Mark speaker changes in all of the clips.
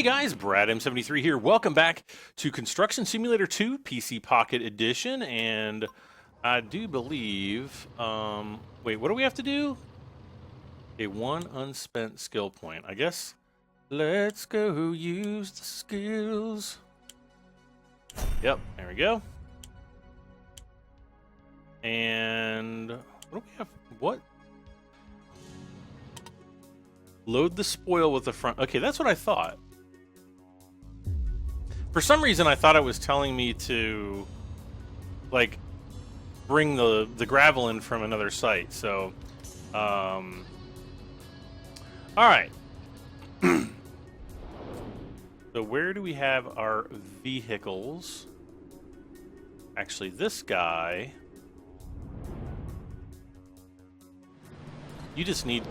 Speaker 1: guys, Brad M73 here. Welcome back to Construction Simulator 2 PC Pocket Edition, and I do believe, wait, what do we have to do? A 1 unspent skill point. I guess let's go use the skills. Yep, there we go. And what do we have? What? Load the spoil with the front. Okay, that's what I thought. For some reason, I thought it was telling me to, like, bring the gravel in from another site. So, all right. So where do we have our vehicles? Actually, this guy. You just need...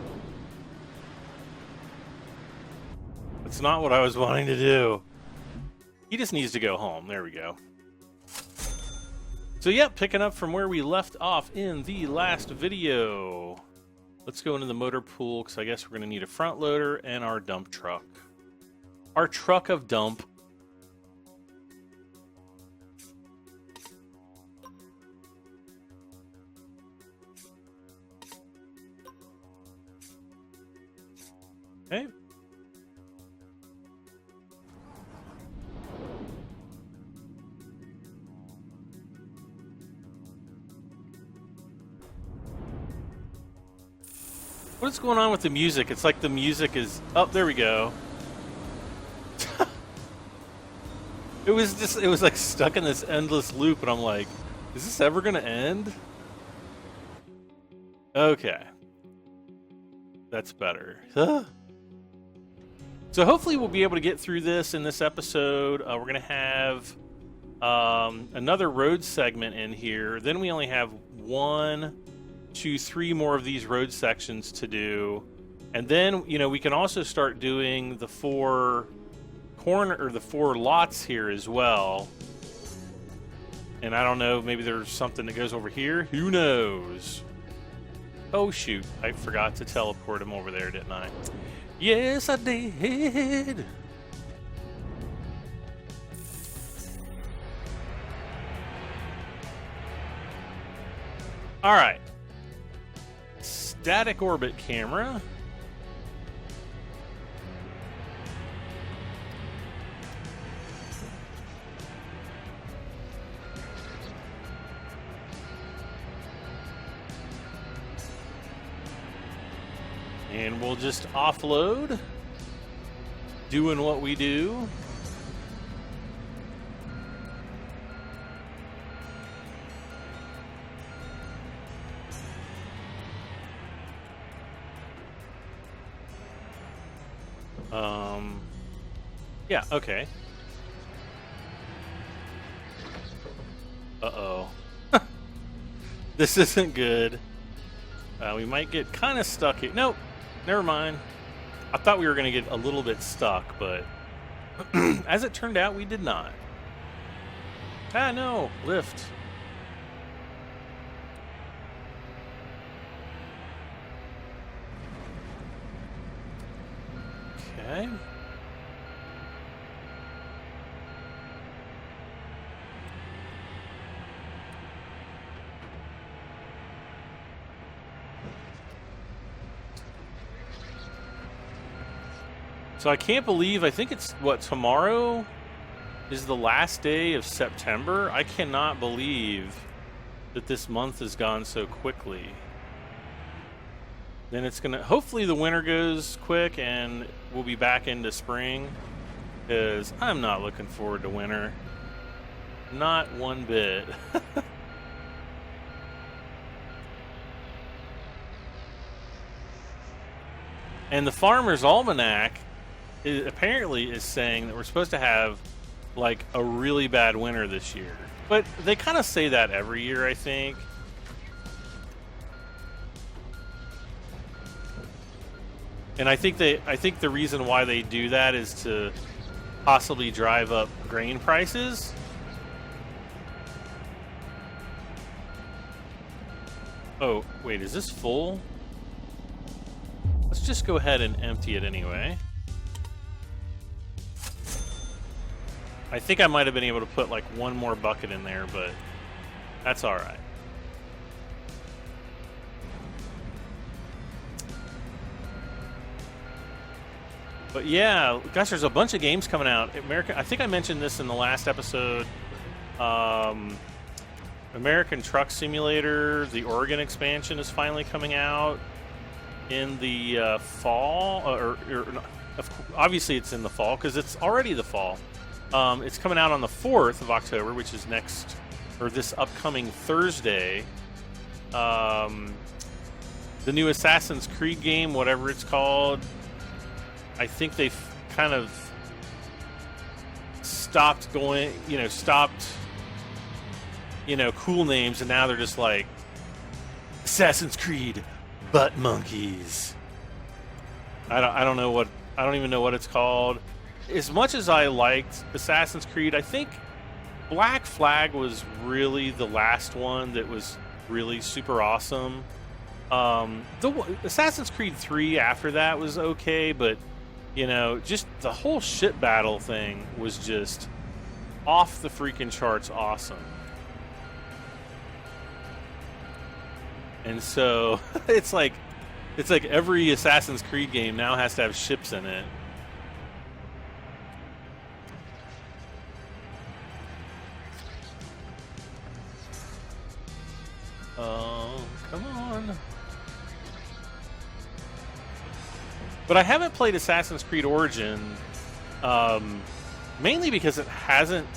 Speaker 1: That's not what I was wanting to do. He just needs to go home. There we go. So, yep, picking up from where we left off in the last video. Let's go into the motor pool, because I guess we're going to need a front loader and our dump truck. Our truck of dump. Okay. What's going on with the music? It's like the music is... Oh, there we go. It was like stuck in this endless loop, and I'm like, is this ever going to end? Okay. That's better. So hopefully we'll be able to get through this in this episode. We're going to have another road segment in here. Then we only have 1, 2, 3 more of these road sections to do. And then, you know, we can also start doing the 4 lots here as well. And I don't know, maybe there's something that goes over here. Who knows? Oh, shoot. I forgot to teleport him over there, didn't I? Yes, I did. All right. Static orbit camera. And we'll just offload, doing what we do. Yeah, okay. Uh-oh. This isn't good. We might get kind of stuck here. Nope. Never mind. I thought we were going to get a little bit stuck, but as it turned out, we did not. Ah, no. Lift. Okay. So I can't believe, I think it's, what, tomorrow is the last day of September? I cannot believe that this month has gone so quickly. Then it's going to, hopefully the winter goes quick and we'll be back into spring, because I'm not looking forward to winter. Not one bit. And the Farmer's Almanac apparently is saying that we're supposed to have like a really bad winter this year, but they kind of say that every year, I think. And I think the reason why they do that is to possibly drive up grain prices. Oh, wait, is this full? Let's just go ahead and empty it anyway. I think I might have been able to put like one more bucket in there, but that's all right. But yeah, gosh, there's a bunch of games coming out. I think I mentioned this in the last episode. American Truck Simulator, the Oregon expansion is finally coming out in the fall. Obviously, it's in the fall because it's already the fall. It's coming out on the 4th of October, which is this upcoming Thursday. The new Assassin's Creed game, whatever it's called, I think they've kind of stopped cool names, and now they're just like Assassin's Creed Butt Monkeys. I don't even know what it's called. As much as I liked Assassin's Creed, I think Black Flag was really the last one that was really super awesome. The Assassin's Creed 3 after that was okay, but just the whole ship battle thing was just off the freaking charts awesome. And so it's like every Assassin's Creed game now has to have ships in it. Oh, come on. But I haven't played Assassin's Creed Origin, mainly because it hasn't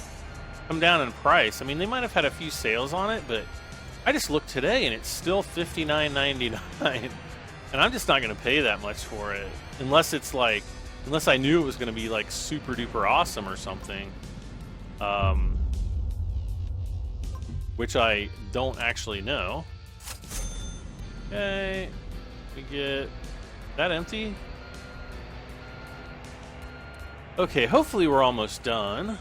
Speaker 1: come down in price. I mean, they might have had a few sales on it, but I just looked today and it's still $59.99, and I'm just not going to pay that much for it unless I knew it was going to be like super duper awesome or something, which I don't actually know. Okay, we get that empty. Okay, hopefully we're almost done.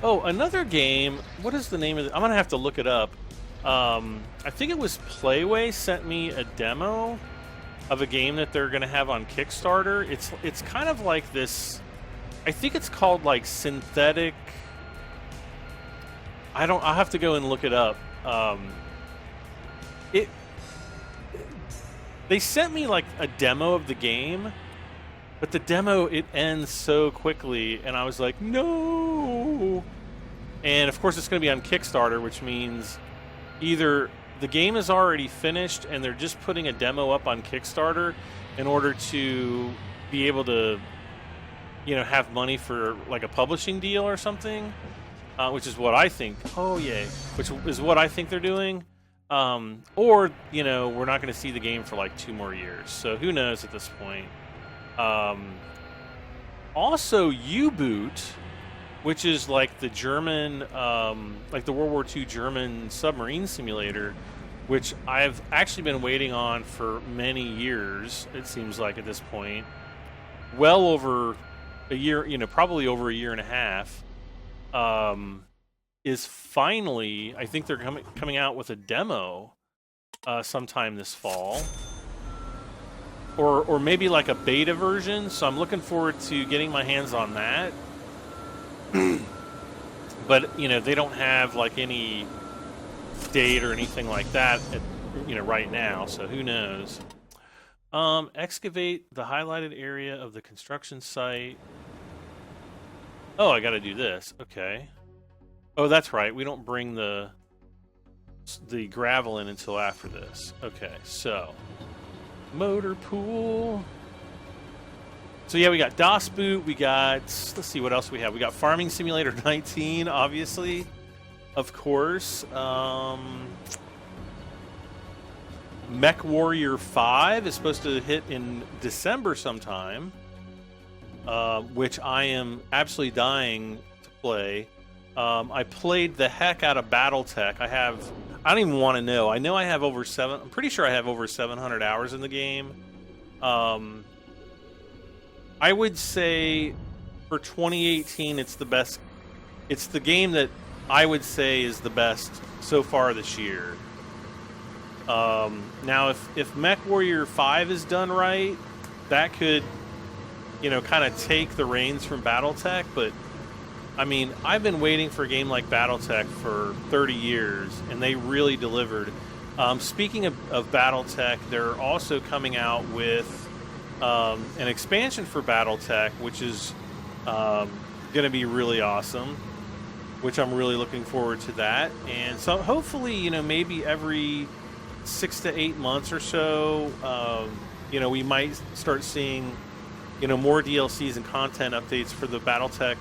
Speaker 1: Oh, another game. What is the name of it? I'm going to have to look it up. I think it was Playway sent me a demo of a game that they're going to have on Kickstarter. It's kind of like this. I think it's called like synthetic. I'll have to go and look it up. They sent me like a demo of the game, but the demo, it ends so quickly, and I was like, no. And of course it's going to be on Kickstarter, which means either the game is already finished and they're just putting a demo up on Kickstarter in order to be able to have money for like a publishing deal or something, which is what I think. Oh yay. Which is what I think they're doing. Or we're not going to see the game for like 2 more years. So who knows at this point. Also, U-Boot, which is like the German, like the World War II German submarine simulator, which I've actually been waiting on for many years, it seems like at this point. Well over a year, probably over a year and a half, is finally, I think they're coming out with a demo sometime this fall. Or maybe like a beta version, so I'm looking forward to getting my hands on that. But, they don't have like any date or anything like that right now, so who knows. Excavate the highlighted area of the construction site. Oh, I gotta do this. Okay. Oh, that's right. We don't bring the gravel in until after this. Okay, so motor pool. So yeah, we got DOS boot. We got, let's see what else we have. We got Farming Simulator 19, obviously, of course. Mech Warrior 5 is supposed to hit in December sometime, which I am absolutely dying to play. I played the heck out of BattleTech. I don't even want to know. I know I have I'm pretty sure I have over 700 hours in the game. I would say for 2018, it's the best. It's the game that I would say is the best so far this year. Now, if Mech Warrior 5 is done right, that could, you know, kind of take the reins from BattleTech. But I mean, I've been waiting for a game like BattleTech for 30 years, and they really delivered. Speaking of BattleTech, they're also coming out with an expansion for BattleTech, which is going to be really awesome, which I'm really looking forward to that. And so hopefully, you know, maybe every 6 to 8 months or so, you know, we might start seeing, you know, more DLCs and content updates for the BattleTech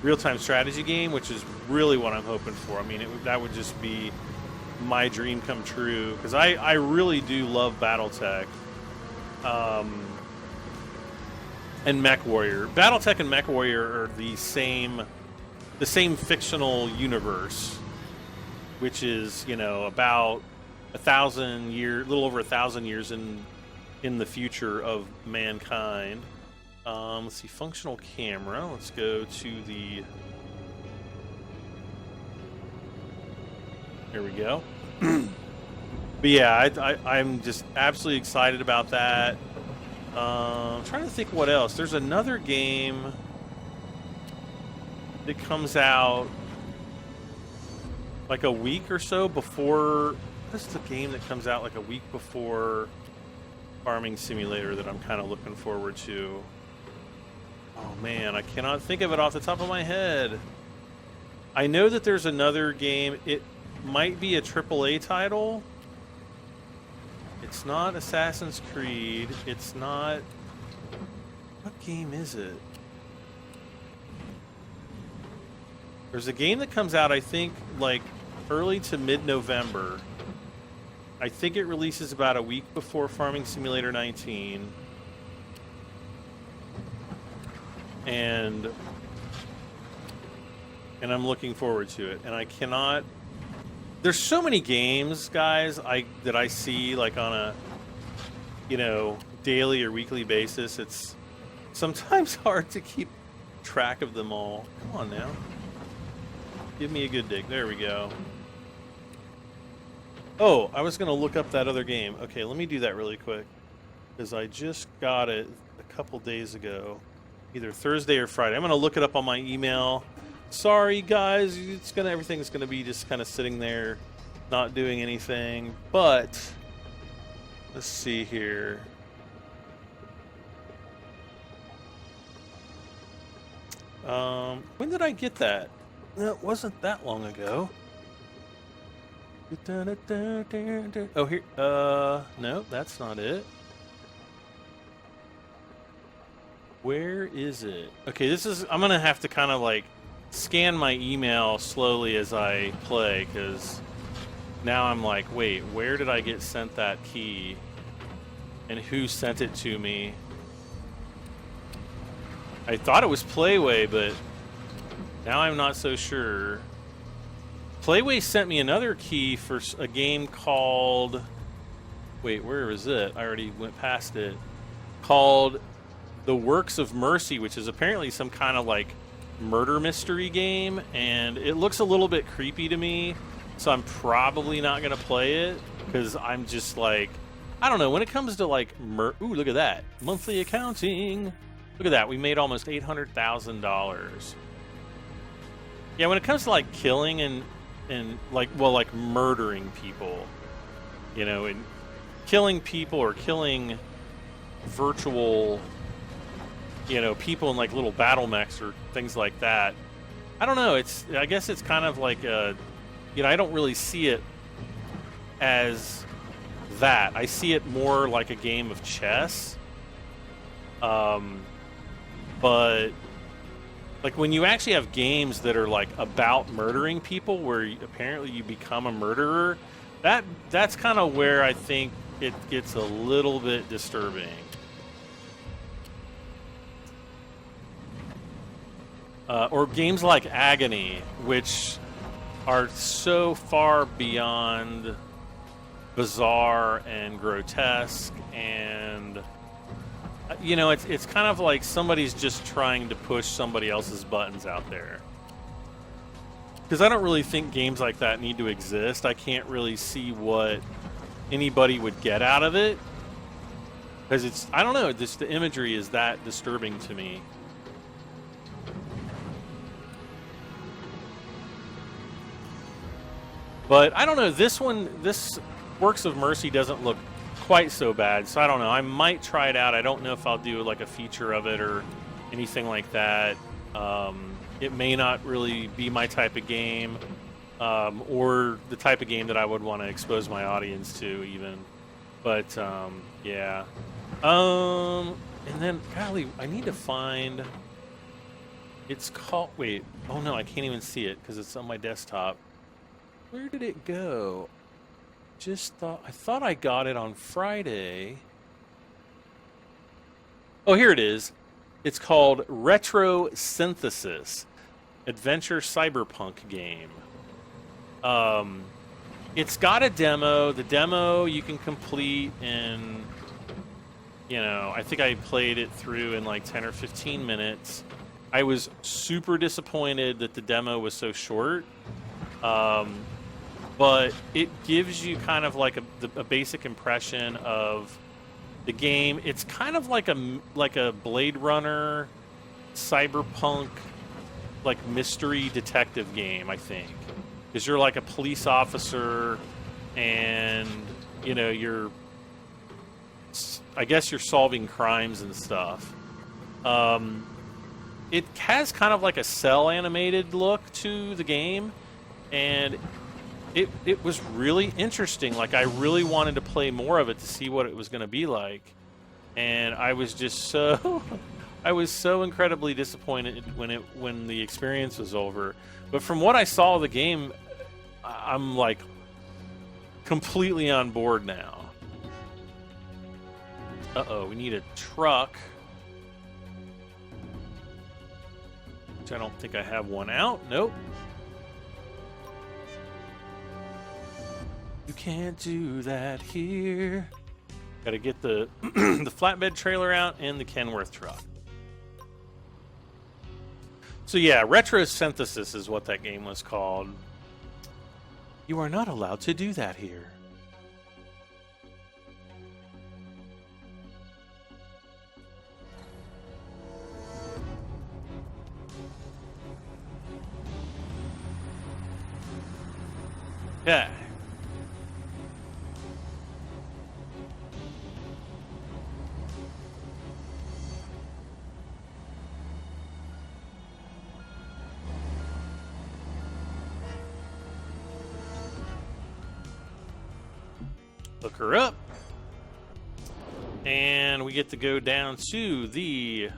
Speaker 1: real-time strategy game, which is really what I'm hoping for. I mean, that would just be my dream come true, because I really do love BattleTech and Mech Warrior. BattleTech and Mech Warrior are the same fictional universe, which is, you know, about 1,000 years, a little over 1,000 years in the future of mankind. Let's see, functional camera. Let's go to the. There we go. But yeah, I'm just absolutely excited about that. I'm trying to think what else. There's another game that comes out like a week or so before. What's the game that comes out like a week before Farming Simulator that I'm kind of looking forward to? Oh man, I cannot think of it off the top of my head. I know that there's another game. It might be a AAA title. It's not Assassin's Creed. It's not... What game is it? There's a game that comes out, I think, like early to mid-November. I think it releases about a week before Farming Simulator 19. And I'm looking forward to it. And I cannot... There's so many games, guys, that I see like on a, you know, daily or weekly basis. It's sometimes hard to keep track of them all. Come on now. Give me a good dig. There we go. Oh, I was going to look up that other game. Okay, let me do that really quick, because I just got it a couple days ago, either Thursday or Friday. I'm going to look it up on my email. Sorry, guys. Everything's going to be just kind of sitting there, not doing anything. But let's see here. When did I get that? It wasn't that long ago. Oh, here. No, that's not it. Where is it? Okay, I'm gonna have to kind of like scan my email slowly as I play, because now I'm like, wait, where did I get sent that key? And who sent it to me? I thought it was Playway, but now I'm not so sure. Playway sent me another key for a game called... Wait, where is it? I already went past it. Called The Works of Mercy, which is apparently some kind of like murder mystery game, and it looks a little bit creepy to me, so I'm probably not going to play it, because I'm just like, I don't know, when it comes to like ooh, look at that. Monthly accounting. Look at that. We made almost $800,000. Yeah, when it comes to like killing and like, well, like murdering people, you know, and killing people or killing virtual, you know, people in like little battle mechs or things like that. I don't know. I guess it's kind of like a, you know, I don't really see it as that. I see it more like a game of chess. But like when you actually have games that are like about murdering people, where apparently you become a murderer, that's kind of where I think it gets a little bit disturbing. Or games like Agony, which are so far beyond bizarre and grotesque, and you know, it's kind of like somebody's just trying to push somebody else's buttons out there. Because I don't really think games like that need to exist. I can't really see what anybody would get out of it. Because it's, I don't know, just the imagery is that disturbing to me. But I don't know, this Works of Mercy doesn't look quite so bad, so I don't know. I might try it out. I don't know if I'll do like a feature of it or anything like that. It may not really be my type of game, or the type of game that I would want to expose my audience to even. But, yeah. And then, golly, I need to find... It's called... Wait. Oh, no, I can't even see it because it's on my desktop. Where did it go? I thought I got it on Friday. Oh, here it is. It's called Retro Synthesis, Adventure Cyberpunk game. It's got a demo. The demo you can complete in, I think I played it through in like 10 or 15 minutes. I was super disappointed that the demo was so short. But it gives you kind of like a basic impression of the game. It's kind of like a Blade Runner, cyberpunk, like mystery detective game, I think. Because you're like a police officer, and I guess you're solving crimes and stuff. It has kind of like a cell animated look to the game, and it was really interesting. Like, I really wanted to play more of it to see what it was going to be like. And I was just I was so incredibly disappointed when the experience was over. But from what I saw of the game, I'm like completely on board now. Uh-oh, we need a truck. Which I don't think I have one out. Nope. You can't do that here. Got to get the the flatbed trailer out and the Kenworth truck. So yeah, Retro Synthesis is what that game was called. You are not allowed to do that here. Yeah. Look her up. And we get to go down to the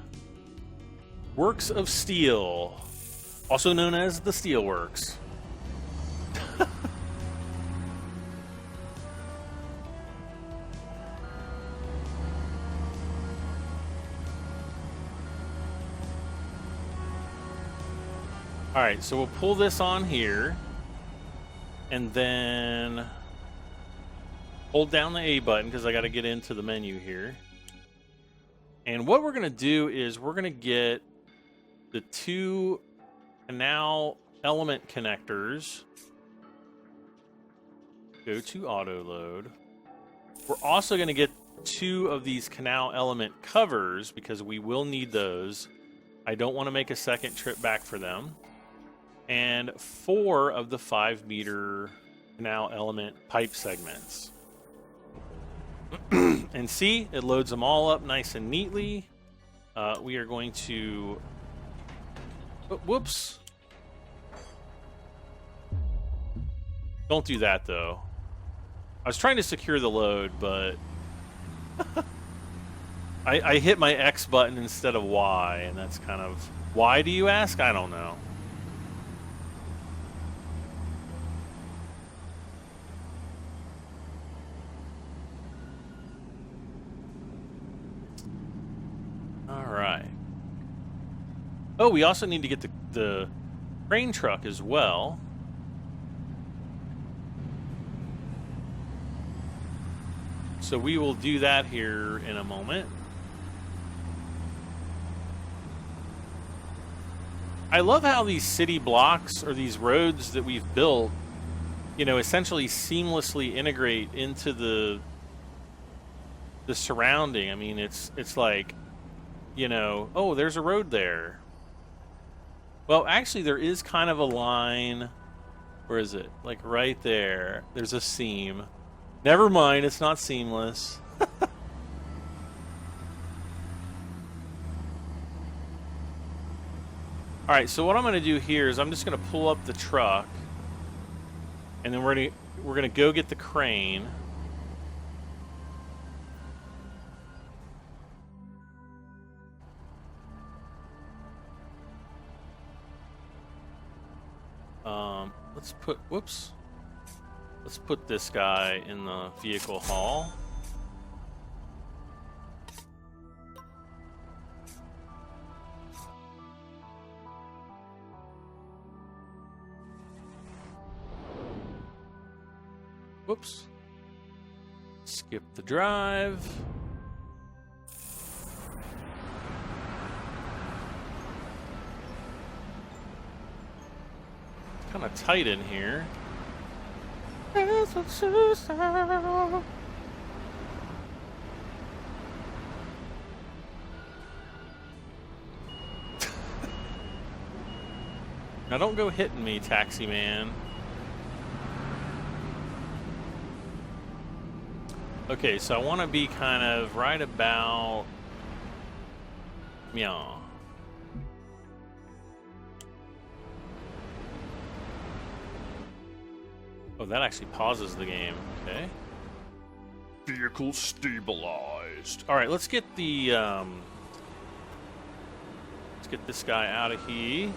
Speaker 1: Works of Steel, also known as the Steelworks. All right, so we'll pull this on here, and then hold down the A button because I got to get into the menu here. And what we're going to do is we're going to get the two canal element connectors. Go to auto load. We're also going to get two of these canal element covers because we will need those. I don't want to make a second trip back for them. And 4 of the 5-meter canal element pipe segments. And see, it loads them all up nice and neatly. We are going to... Oh, whoops. Don't do that, though. I was trying to secure the load, but... I hit my X button instead of Y, and that's kind of... Why, do you ask? I don't know. Oh, we also need to get the crane truck as well. So we will do that here in a moment. I love how these city blocks or these roads that we've built you know, essentially seamlessly integrate into the surrounding. I mean, it's like, you know, oh, there's a road there. Well, actually, there is kind of a line. Where is it? Like right there. There's a seam. Never mind, it's not seamless. All right, so what I'm going to do here is I'm just going to pull up the truck, and then we're going to go get the crane. Let's put this guy in the vehicle hall. Whoops. Skip the drive. Kind of tight in here. Now don't go hitting me, taxi man. Okay, so I want to be kind of right about... Meow. Oh, that actually pauses the game. Okay. Vehicle stabilized. All right, let's get the let's get this guy out of here.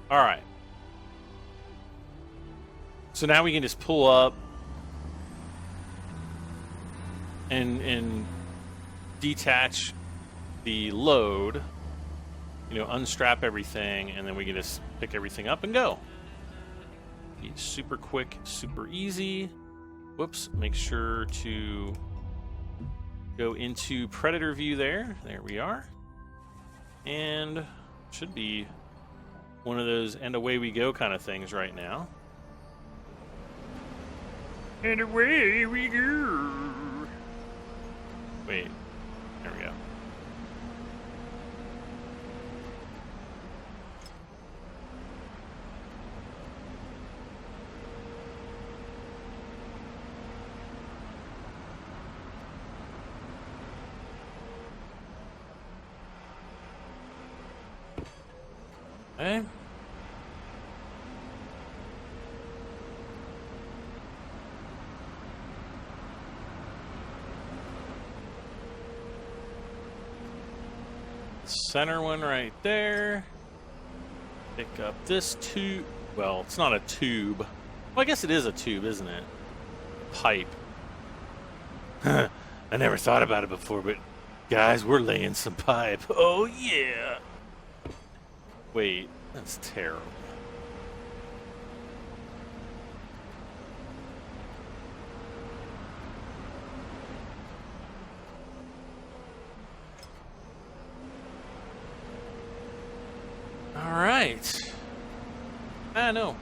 Speaker 1: All right. So now we can just pull up and detach the load, you know, unstrap everything, and then we can just pick everything up and go. Be super quick, super easy. Whoops, make sure to go into Predator view there. There we are. And should be one of those and away we go kind of things right now. And away we go. Wait, there we go. Okay. Center one right there. Pick up this tube. Well, it's not a tube. Well, I guess it is a tube, isn't it? Pipe. I never thought about it before, but guys, we're laying some pipe. Oh, yeah. Wait, that's terrible. All right. I know.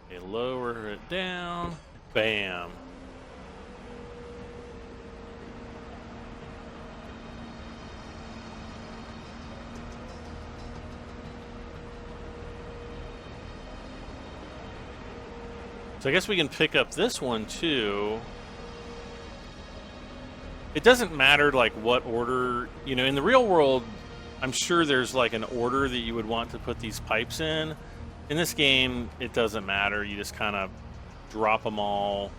Speaker 1: Okay, lower it down. Bam. So I guess we can pick up this one too. It doesn't matter like what order, you know, in the real world, I'm sure there's like an order that you would want to put these pipes in. In this game, it doesn't matter. You just kind of drop them all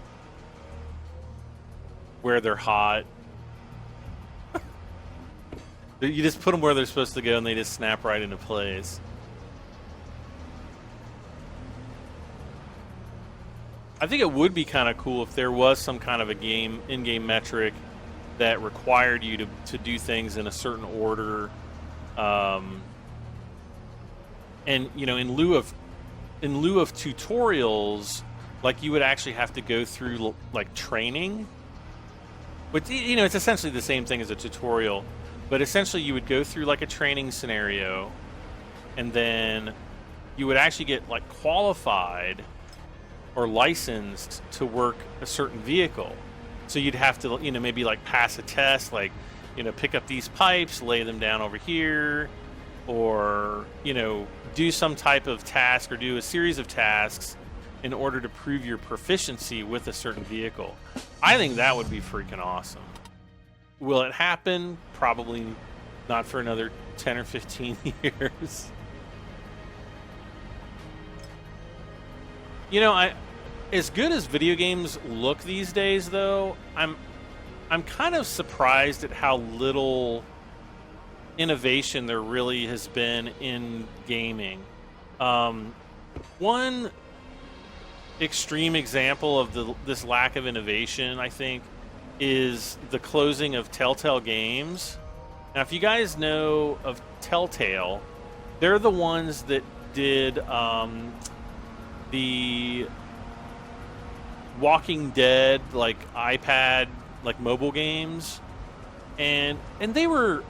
Speaker 1: where they're hot. You just put them where they're supposed to go and they just snap right into place. I think it would be kind of cool if there was some kind of a in-game metric that required you to do things in a certain order, and you know, in lieu of tutorials, like you would actually have to go through like training, which, you know, it's essentially the same thing as a tutorial, but essentially you would go through like a training scenario, and then you would actually get like qualified or licensed to work a certain vehicle. So you'd have to, you know, maybe like pass a test, like, you know, pick up these pipes, lay them down over here, or, you know, do some type of task or do a series of tasks in order to prove your proficiency with a certain vehicle. I think that would be freaking awesome. Will it happen? Probably not for another 10 or 15 years. You know, as good as video games look these days, though, I'm kind of surprised at how little innovation there really has been in gaming. One extreme example of this lack of innovation, I think, is the closing of Telltale Games. Now, if you guys know of Telltale, they're the ones that did the Walking Dead, like iPad, like mobile games, and they were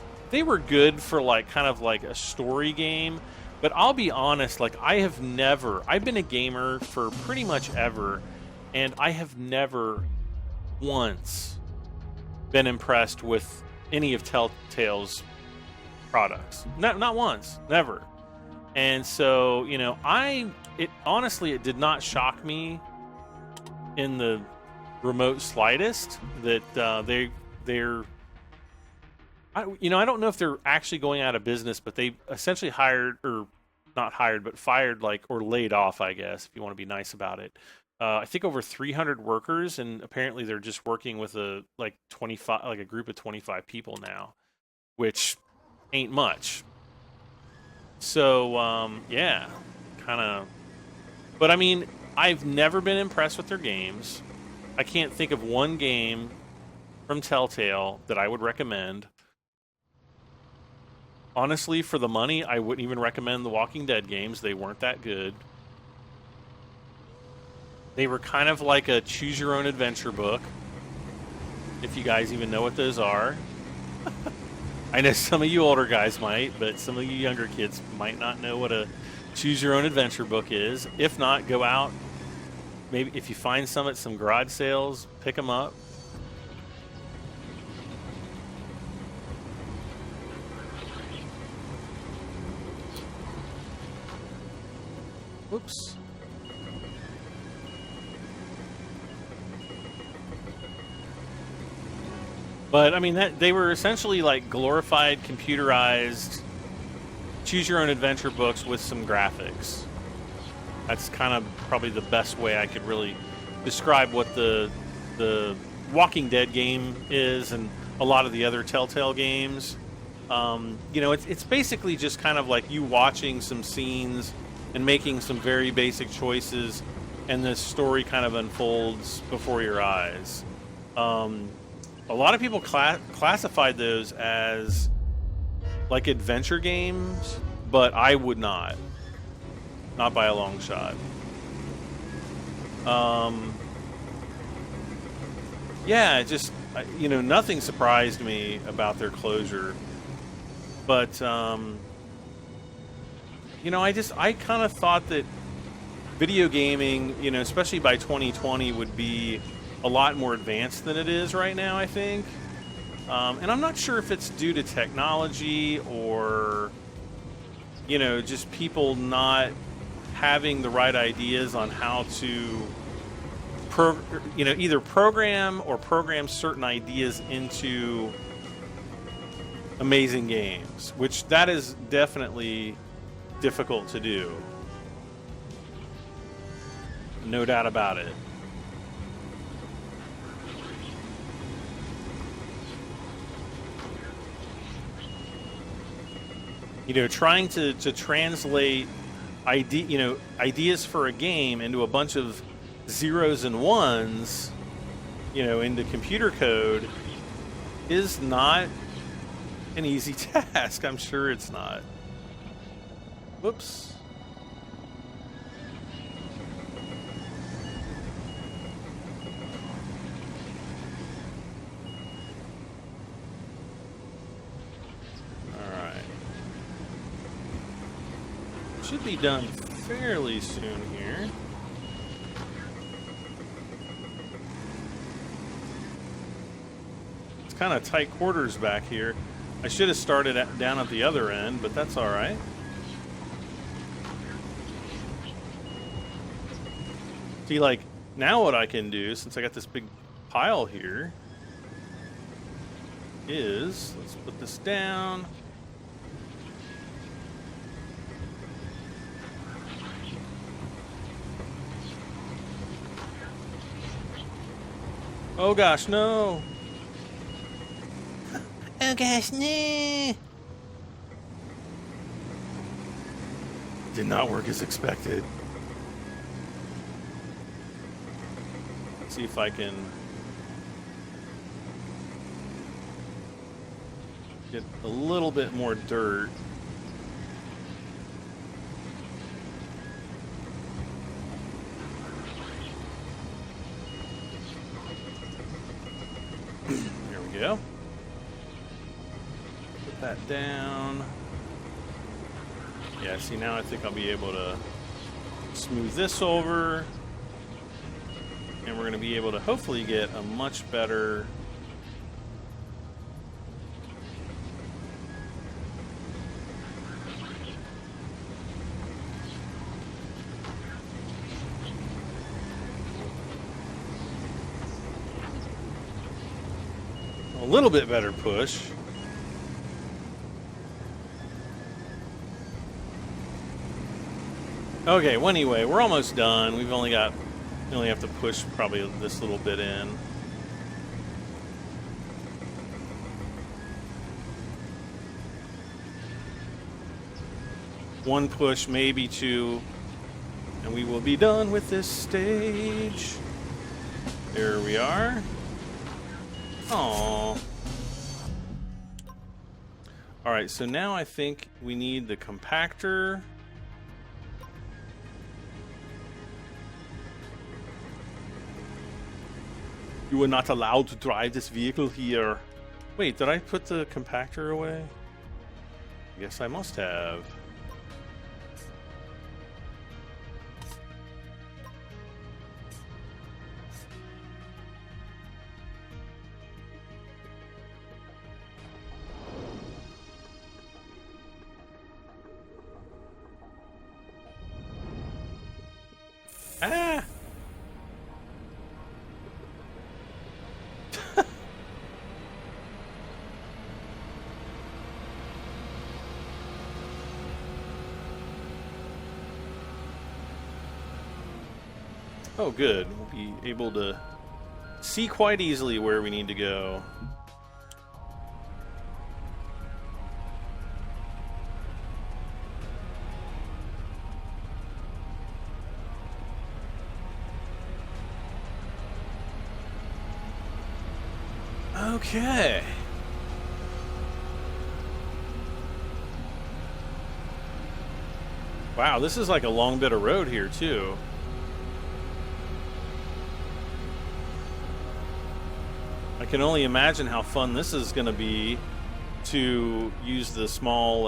Speaker 1: good for like kind of like a story game. But I'll be honest, like I've been a gamer for pretty much ever, and I have never once been impressed with any of Telltale's products. Not once, never. And so, you know, honestly, it did not shock me in the remote slightest that they're you know, I don't know if they're actually going out of business, but they essentially fired, like, or laid off, I guess, if you want to be nice about it. I think over 300 workers, and apparently they're just working with a group of 25 people now, which ain't much. So, yeah, kind of. But I mean, I've never been impressed with their games. I can't think of one game from Telltale that I would recommend. Honestly, for the money, I wouldn't even recommend the Walking Dead games. They weren't that good. They were kind of like a choose-your-own-adventure book, if you guys even know what those are. I know some of you older guys might, but some of you younger kids might not know what a choose-your-own-adventure book is. If not, go out. Maybe if you find some at some garage sales, pick them up. Whoops. But I mean, they were essentially like glorified, computerized, choose-your-own-adventure books with some graphics. That's kind of probably the best way I could really describe what the Walking Dead game is, and a lot of the other Telltale games. You know, it's basically just kind of like you watching some scenes and making some very basic choices, and the story kind of unfolds before your eyes. A lot of people classified those as like adventure games, but I would not by a long shot. Yeah, just, you know, nothing surprised me about their closure, but you know, I kind of thought that video gaming, you know, especially by 2020, would be a lot more advanced than it is right now, I think. And I'm not sure if it's due to technology or, you know, just people not having the right ideas on how to, you know, either program certain ideas into amazing games, which that is definitely difficult to do. No doubt about it. You know, trying to translate ideas for a game into a bunch of zeros and ones, you know, into computer code is not an easy task. I'm sure it's not. Whoops. Should be done fairly soon here. It's kind of tight quarters back here. I should have started down at the other end, but that's all right. See, like, now what I can do, since I got this big pile here, is, let's put this down. Oh gosh, no! Oh gosh, no! Did not work as expected. Let's see if I can get a little bit more dirt. There we go. Put that down. Yeah, see, now I think I'll be able to smooth this over. And we're going to be able to hopefully get a much better push. Okay, well, anyway, we're almost done. We only have to push probably this little bit in. One push, maybe two, and we will be done with this stage. There we are. Aww. Alright, so now I think we need the compactor. You are not allowed to drive this vehicle here. Wait, did I put the compactor away? Yes, I must have. Ah! Oh, good. We'll be able to see quite easily where we need to go. Okay. Wow, this is like a long bit of road here, too. I can only imagine how fun this is going to be to use the small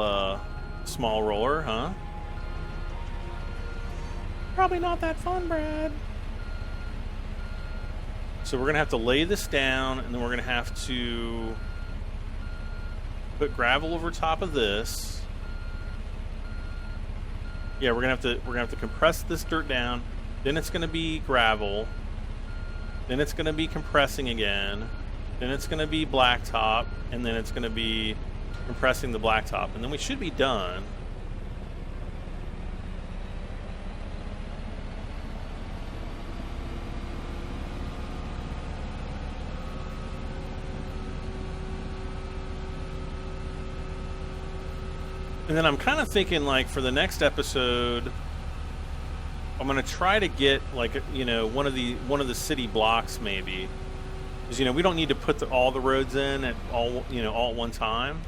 Speaker 1: roller, huh? Probably not that fun, Brad. So we're going to have to lay this down, and then we're going to have to put gravel over top of this. Yeah, we're going to have to compress this dirt down. Then it's going to be gravel. Then it's going to be compressing again. Then it's going to be blacktop, and then it's going to be compressing the blacktop, and then we should be done. And then I'm kind of thinking, like, for the next episode, I'm going to try to get, like, you know, one of the city blocks maybe. Because, you know, we don't need to put all the roads in at all, you know, all at one time.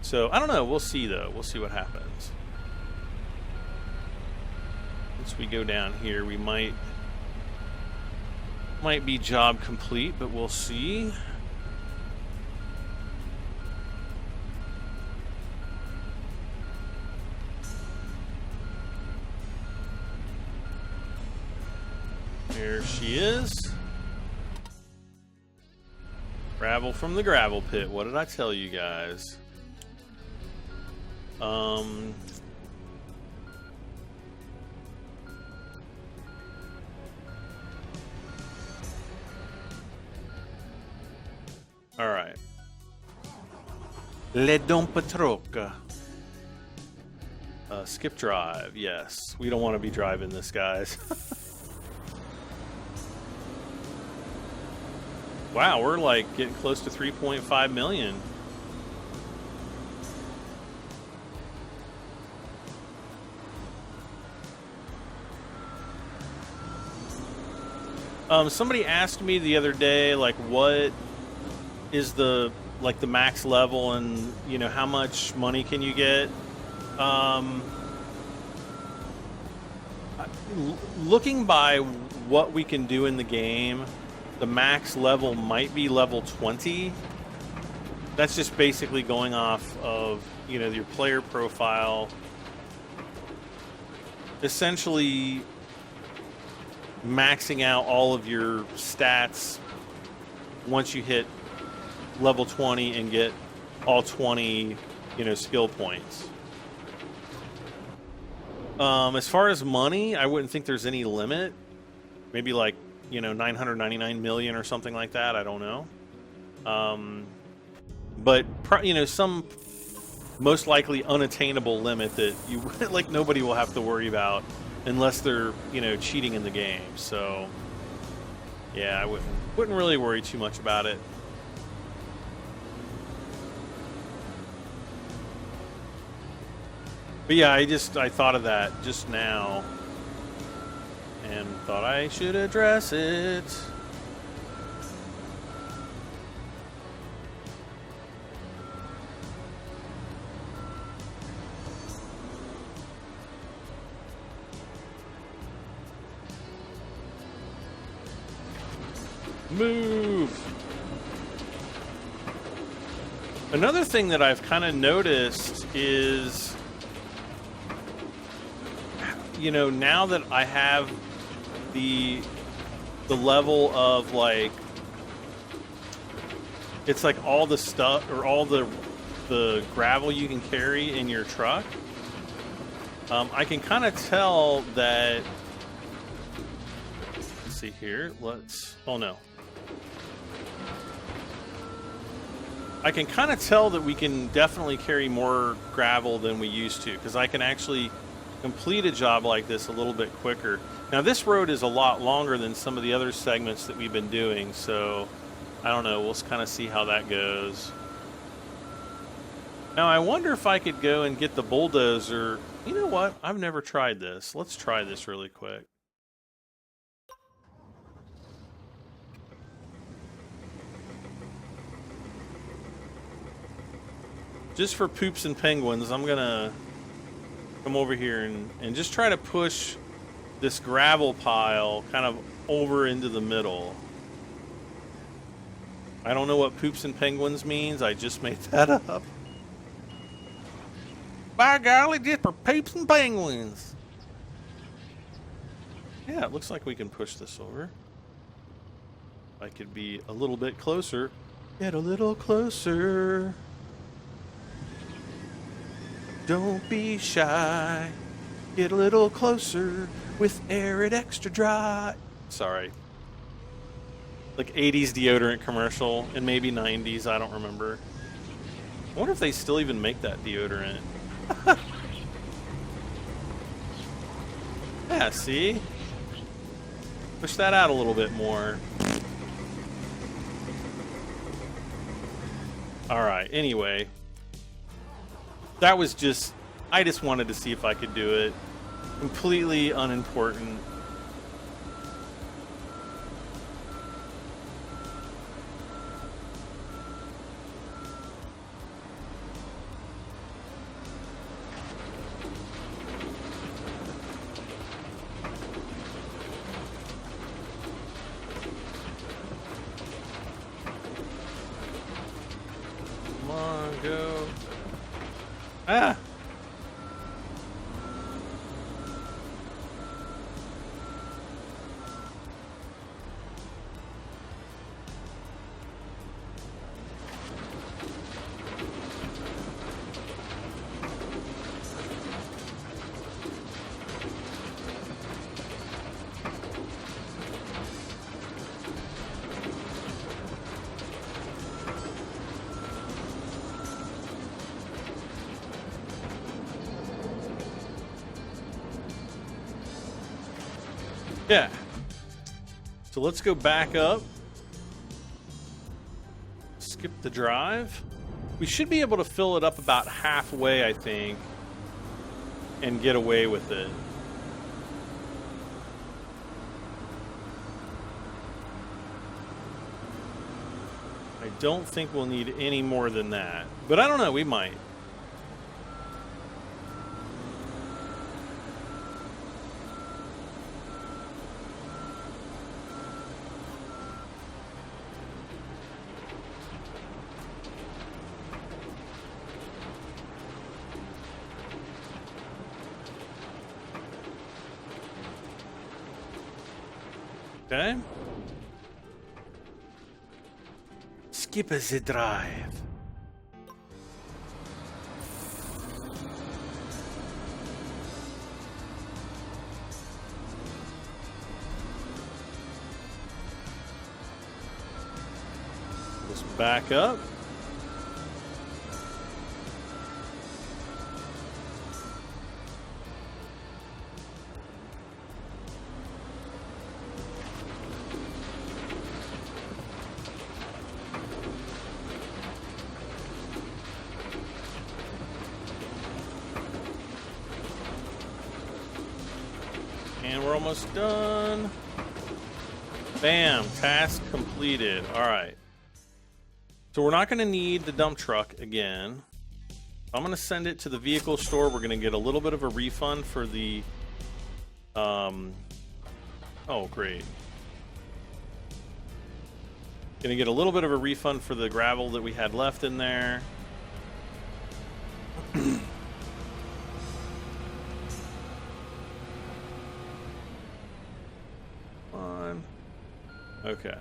Speaker 1: So I don't know. We'll see though. We'll see what happens. Once we go down here, we might be job complete, but we'll see. There she is. Gravel from the gravel pit. What did I tell you guys? All right. Le Don Patroca. Skip drive. Yes. We don't want to be driving this, guys. Wow, we're like getting close to 3.5 million. Somebody asked me the other day, like, what is the max level, and you know, how much money can you get? Looking by what we can do in the game, the max level might be level 20. That's just basically going off of, you know, your player profile. Essentially maxing out all of your stats once you hit level 20 and get all 20, you know, skill points. As far as money, I wouldn't think there's any limit. Maybe like, you know, 999 million or something like that. I don't know. But you know, some most likely unattainable limit that you like nobody will have to worry about unless they're, you know, cheating in the game. So yeah, I wouldn't really worry too much about it. But yeah, I thought of that just now and thought I should address it. Move. Another thing that I've kind of noticed is, you know, now that I have the level of, like, it's like all the stuff or all the gravel you can carry in your truck, I can kind of tell that. Let's see here. Oh no. I can kind of tell that we can definitely carry more gravel than we used to, because I can actually complete a job like this a little bit quicker. Now this road is a lot longer than some of the other segments that we've been doing, so I don't know, we'll kind of see how that goes. Now I wonder if I could go and get the bulldozer. You know what? I've never tried this. Let's try this really quick. Just for poops and penguins, I'm gonna come over here and just try to push this gravel pile kind of over into the middle. I don't know what poops and penguins means. I just made that up. By golly, just for poops and penguins. Yeah, it looks like we can push this over. I could be a little bit closer. Get a little closer. Don't be shy. Get a little closer with Arid Extra Dry. Sorry. Like 80s deodorant commercial, and maybe 90s, I don't remember. I wonder if they still even make that deodorant. Yeah, see? Push that out a little bit more. Alright, anyway. That was just, I just wanted to see if I could do it. Completely unimportant. Ah. Yeah. So let's go back up. Skip the drive. We should be able to fill it up about halfway, I think, and get away with it. I don't think we'll need any more than that, but I don't know, we might. Okay. Skip the drive. Let's back up. And we're almost done. Bam, task completed. All right. So we're not going to need the dump truck again. I'm going to send it to the vehicle store. We're going to get a little bit of a refund for the... oh, great. Going to get a little bit of a refund for the gravel that we had left in there. Okay.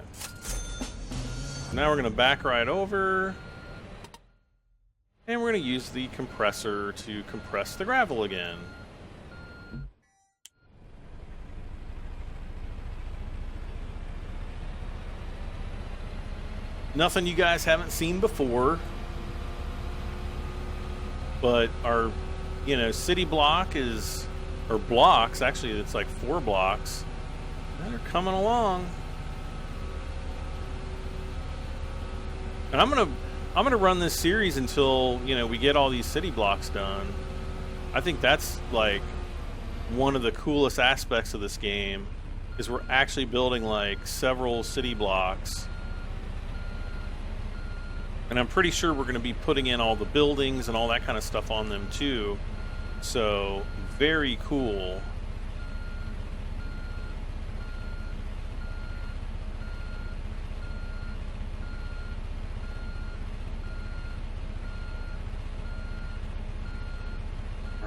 Speaker 1: Now we're going to back right over. And we're going to use the compressor to compress the gravel again. Nothing you guys haven't seen before. But our, you know, city block is, or blocks, actually it's like 4 blocks. They're coming along. And I'm gonna run this series until, you know, we get all these city blocks done. I think that's like one of the coolest aspects of this game, is we're actually building like several city blocks. And I'm pretty sure we're gonna be putting in all the buildings and all that kind of stuff on them too. So very cool.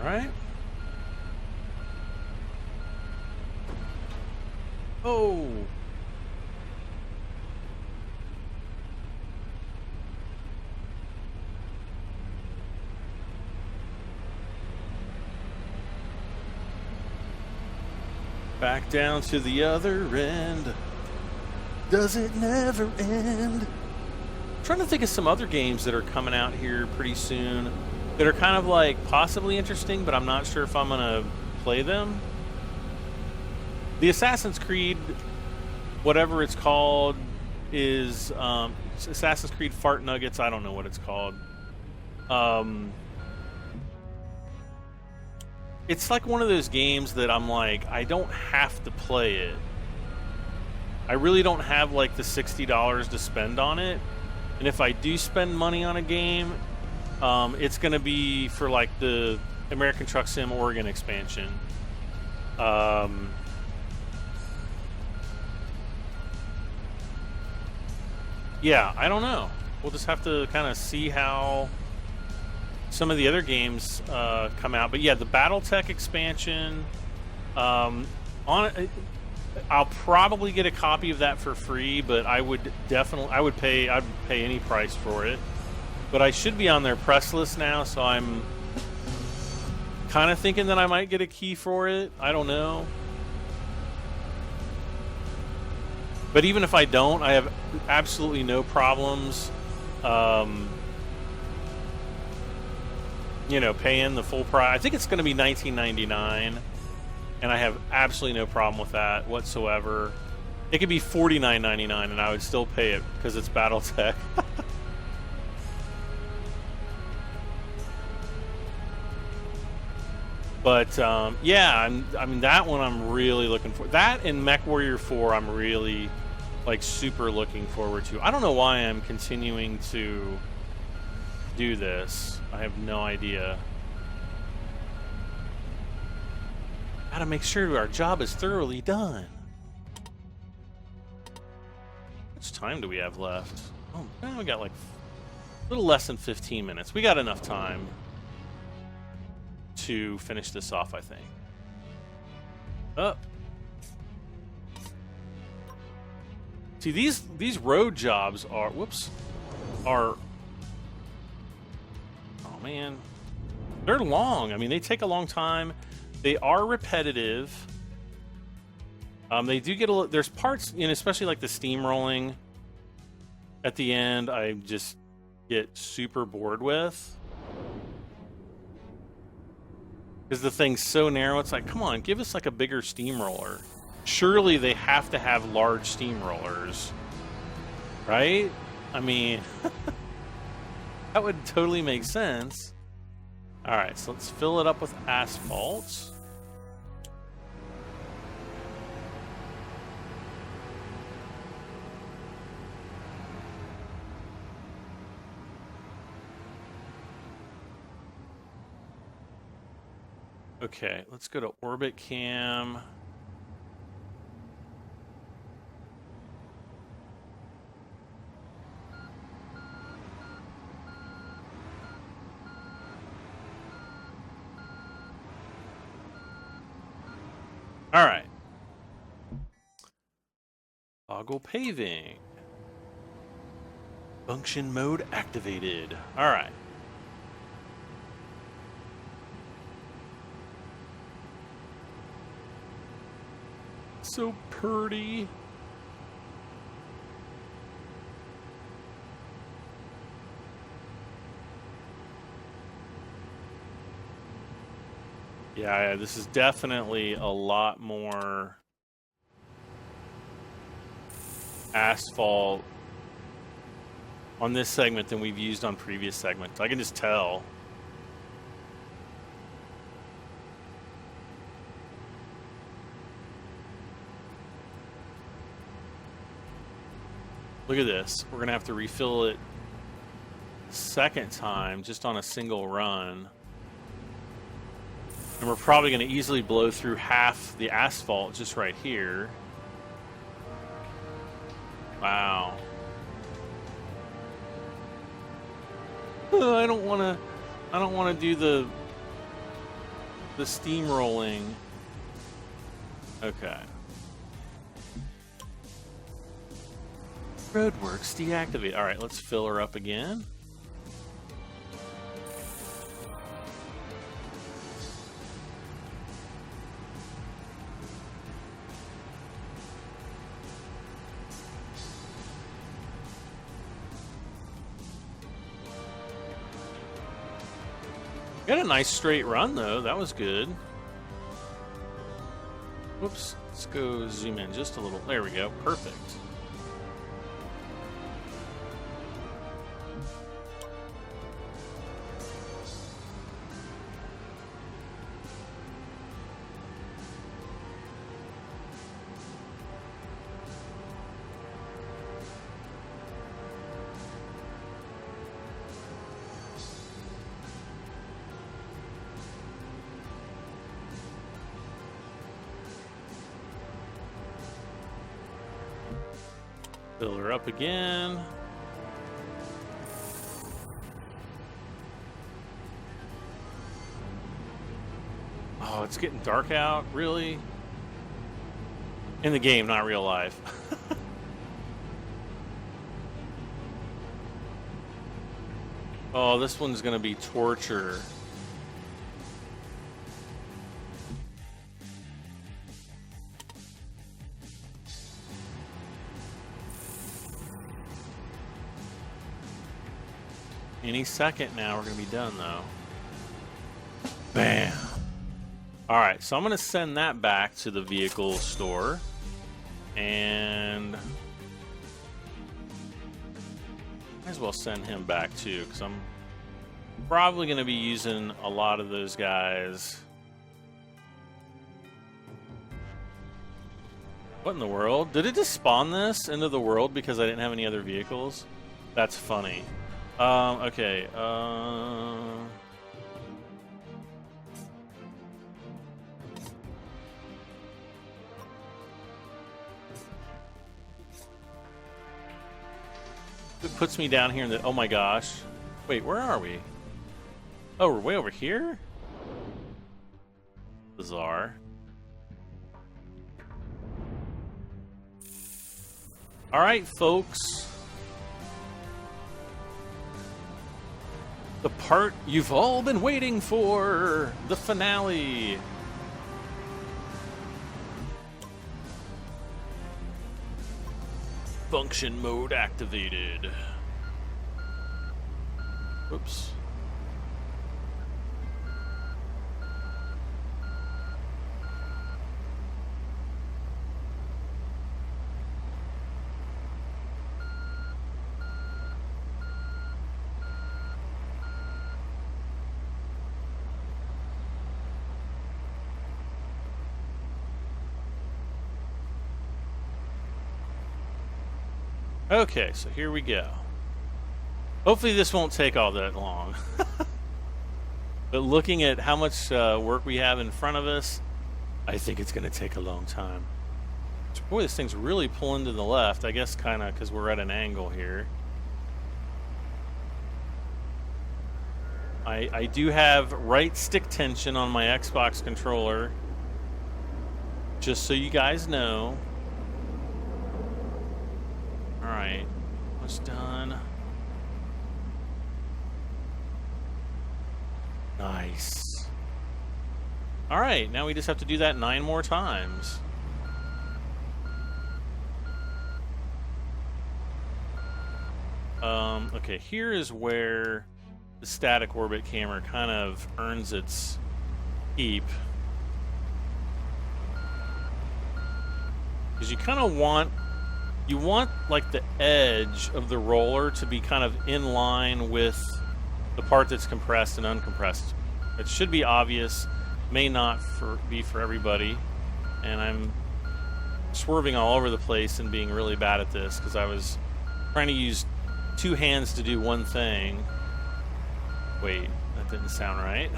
Speaker 1: Right. Oh. Back down to the other end. Does it never end? I'm trying to think of some other games that are coming out here pretty soon that are kind of like possibly interesting, but I'm not sure if I'm gonna play them. The Assassin's Creed, whatever it's called, is Assassin's Creed Fart Nuggets. I don't know what it's called. It's like one of those games that I'm like, I don't have to play it. I really don't have like the $60 to spend on it. And if I do spend money on a game, it's going to be for like the American Truck Sim Oregon expansion. Yeah, I don't know. We'll just have to kind of see how some of the other games come out. But yeah, the BattleTech expansion, I'll probably get a copy of that for free, but I'd pay any price for it. But I should be on their press list now, so I'm kind of thinking that I might get a key for it. I don't know. But even if I don't, I have absolutely no problems, you know, paying the full price. I think it's going to be $19.99, and I have absolutely no problem with that whatsoever. It could be $49.99, and I would still pay it because it's BattleTech. But yeah, I mean that one I'm really looking for. That and MechWarrior 4 I'm really like super looking forward to. I don't know why I'm continuing to do this. I have no idea. Gotta make sure our job is thoroughly done. How much time do we have left? Oh, we got like a little less than 15 minutes. We got enough time to finish this off, I think. See, these road jobs are, oh man, they're long. I mean, they take a long time. They are repetitive. They do get there's parts, you know, especially like the steamrolling at the end, I just get super bored with. Because the thing's so narrow, it's like, come on, give us like a bigger steamroller. Surely they have to have large steamrollers, right? I mean, that would totally make sense. All right, so let's fill it up with asphalt. Okay, let's go to Orbit Cam. All right. Toggle paving. Function mode activated. All right. So pretty. Yeah, this is definitely a lot more asphalt on this segment than we've used on previous segments. I can just tell. Look at this. We're going to have to refill it second time just on a single run. And we're probably going to easily blow through half the asphalt just right here. Wow. I don't want to do the steamrolling. Okay. Roadworks deactivate. All right, let's fill her up again. Got a nice straight run though. That was good. Whoops. Let's go zoom in just a little. There we go. Perfect. Fill her up again. it's getting dark out. Really? In the game, not real life. Oh, this one's gonna be torture. Any second now, we're gonna be done though. Bam. All right, so I'm gonna send that back to the vehicle store, and might as well send him back too, because I'm probably gonna be using a lot of those guys. What in the world? Did it just spawn this into the world because I didn't have any other vehicles? That's funny. Okay. It puts me down here in the... Oh my gosh. Wait, where are we? Oh, we're way over here? Bizarre. Alright, folks. The part you've all been waiting for. The finale. Function mode activated. Oops. Okay, so here we go. Hopefully this won't take all that long. But looking at how much work we have in front of us, I think it's going to take a long time. Boy, this thing's really pulling to the left. I guess kind of because we're at an angle here. I do have right stick tension on my Xbox controller. Just so you guys know. Alright, almost done. Nice. Alright, now we just have to do that 9 more times. Okay, here is where the static orbit camera kind of earns its keep. Because you kind of want... You want, like, the edge of the roller to be kind of in line with the part that's compressed and uncompressed. It should be obvious, may not be for everybody, and I'm swerving all over the place and being really bad at this because I was trying to use 2 hands to do one thing. Wait, that didn't sound right.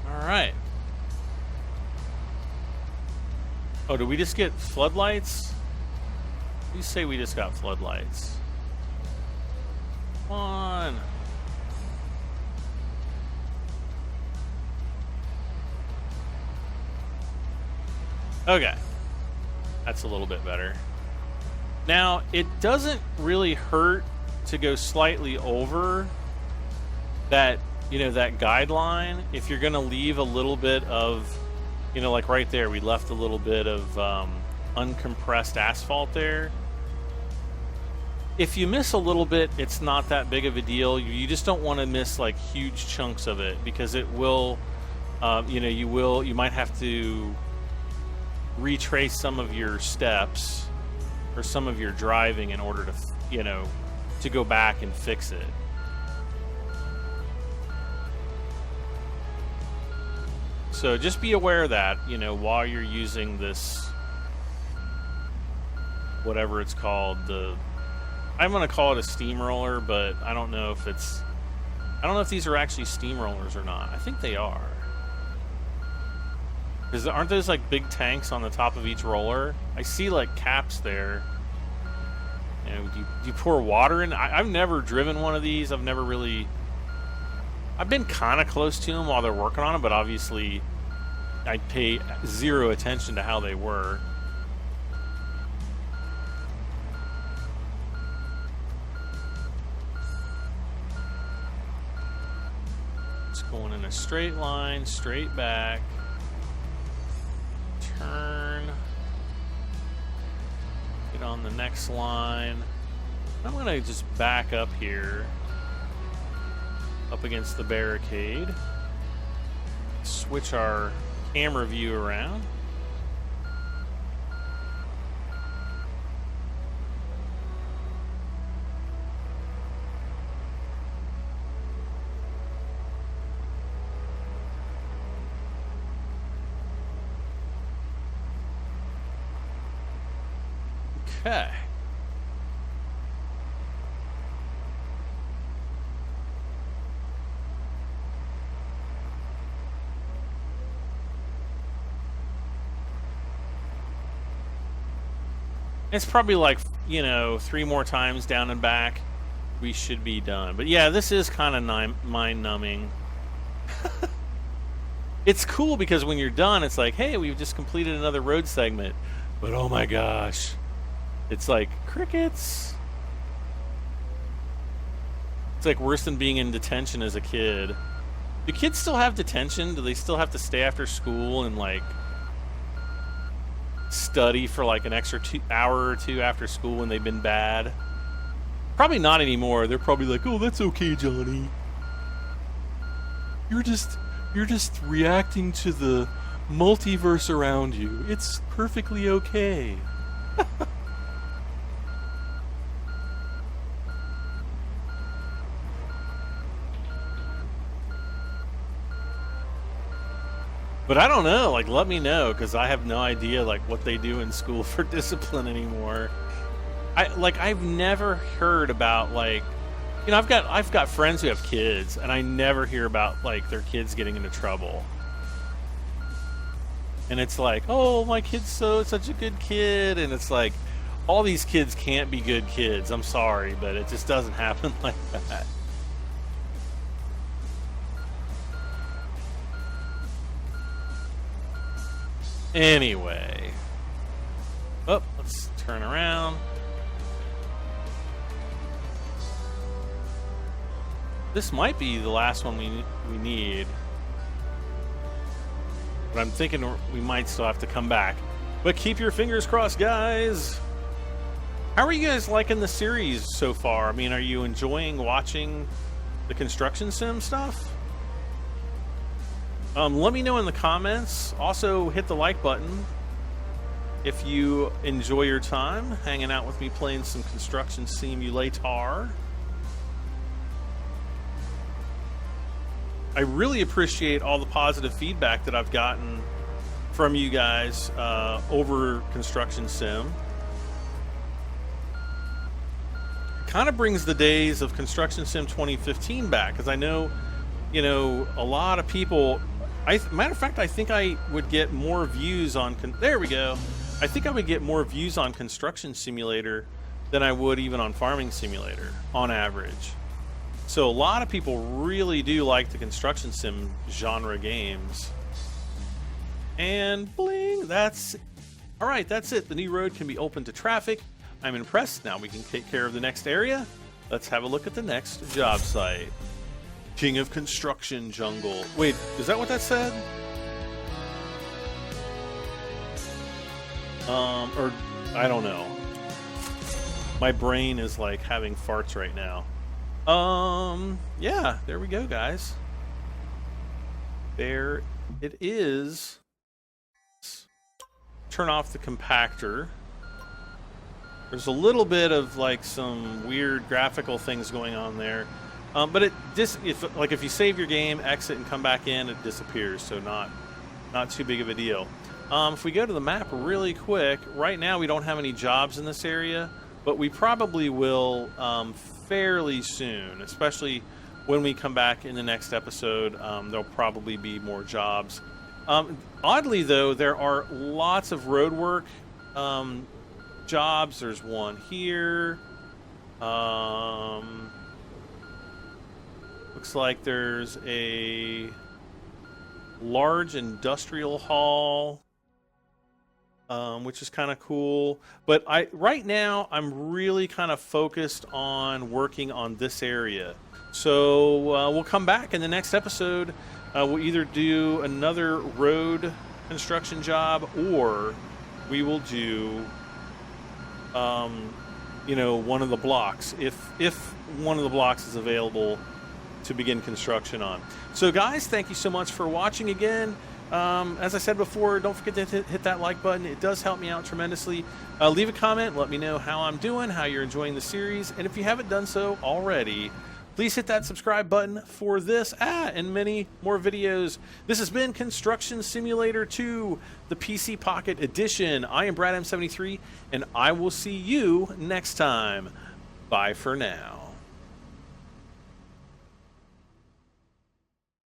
Speaker 1: Alright. Oh, did we just get floodlights? You say we just got floodlights. Come on. Okay. That's a little bit better. Now, it doesn't really hurt to go slightly over that, you know, that guideline. If you're going to leave a little bit of, you know, like right there, we left a little bit of uncompressed asphalt there. If you miss a little bit, it's not that big of a deal. You just don't want to miss like huge chunks of it because it will, you know, you might have to retrace some of your steps or some of your driving in order to, you know, to go back and fix it. So just be aware of that, you know, while you're using this, whatever it's called, I'm going to call it a steamroller, but I don't know if it's I don't know if these are actually steamrollers or not. I think they are. Because aren't those like big tanks on the top of each roller? I see like caps there. And do you pour water in? I've never driven one of these. I've never really... I've been kind of close to them while they're working on it, but obviously I pay zero attention to how they were. It's going in a straight line, straight back. Turn. Get on the next line. I'm going to just back up here. Up against the barricade. Switch our camera view around. Okay. It's probably like, you know, 3 more times down and back. We should be done. But yeah, this is kind of mind-numbing. It's cool because when you're done, it's like, hey, we've just completed another road segment. But oh my gosh. It's like crickets. It's like worse than being in detention as a kid. Do kids still have detention? Do they still have to stay after school and like study for like an extra hour or two after school when they've been bad? Probably not anymore. They're probably like, oh, that's okay, Johnny. You're just reacting to the multiverse around you. It's perfectly okay. But I don't know, like, let me know, because I have no idea, like, what they do in school for discipline anymore. I've never heard about, like, you know, I've got friends who have kids, and I never hear about, like, their kids getting into trouble. And it's like, oh, my kid's such a good kid, and it's like, all these kids can't be good kids. I'm sorry, but it just doesn't happen like that. Anyway. Oh, let's turn around. This might be the last one we need. But I'm thinking we might still have to come back. But keep your fingers crossed, guys. How are you guys liking the series so far? I mean, are you enjoying watching the construction sim stuff? Let me know in the comments. Also, hit the like button if you enjoy your time hanging out with me playing some Construction Simulator. I really appreciate all the positive feedback that I've gotten from you guys over Construction Sim. Kind of brings the days of Construction Sim 2015 back, because I know, you know, a lot of people... matter of fact, I think I would get more views on... there we go. I think I would get more views on Construction Simulator than I would even on Farming Simulator, on average. So a lot of people really do like the Construction Sim genre games. And bling, that's... Alright, that's it. The new road can be open to traffic. I'm impressed. Now we can take care of the next area. Let's have a look at the next job site. King of Construction Jungle. Wait, is that what that said? Or I don't know. My brain is like having farts right now. Yeah, there we go, guys. There it is. Turn off the compactor. There's a little bit of like some weird graphical things going on there. But if you save your game, exit, and come back in, it disappears. So not too big of a deal. If we go to the map really quick, right now we don't have any jobs in this area, but we probably will fairly soon, especially when we come back in the next episode, there'll probably be more jobs. Oddly, though, there are lots of road work jobs. There's one here. Looks like there's a large industrial hall, which is kind of cool. But right now, I'm really kind of focused on working on this area. So we'll come back in the next episode. We'll either do another road construction job, or we will do, you know, one of the blocks, if one of the blocks is available to begin construction on. So guys, thank you so much for watching again. As I said before, don't forget to hit that like button. It does help me out tremendously. Leave a comment, let me know how I'm doing, how you're enjoying the series, and if you haven't done so already, please hit that subscribe button for this and many more videos. This has been Construction Simulator 2, the PC Pocket Edition. I am Brad M73, and I will see you next time. Bye for now.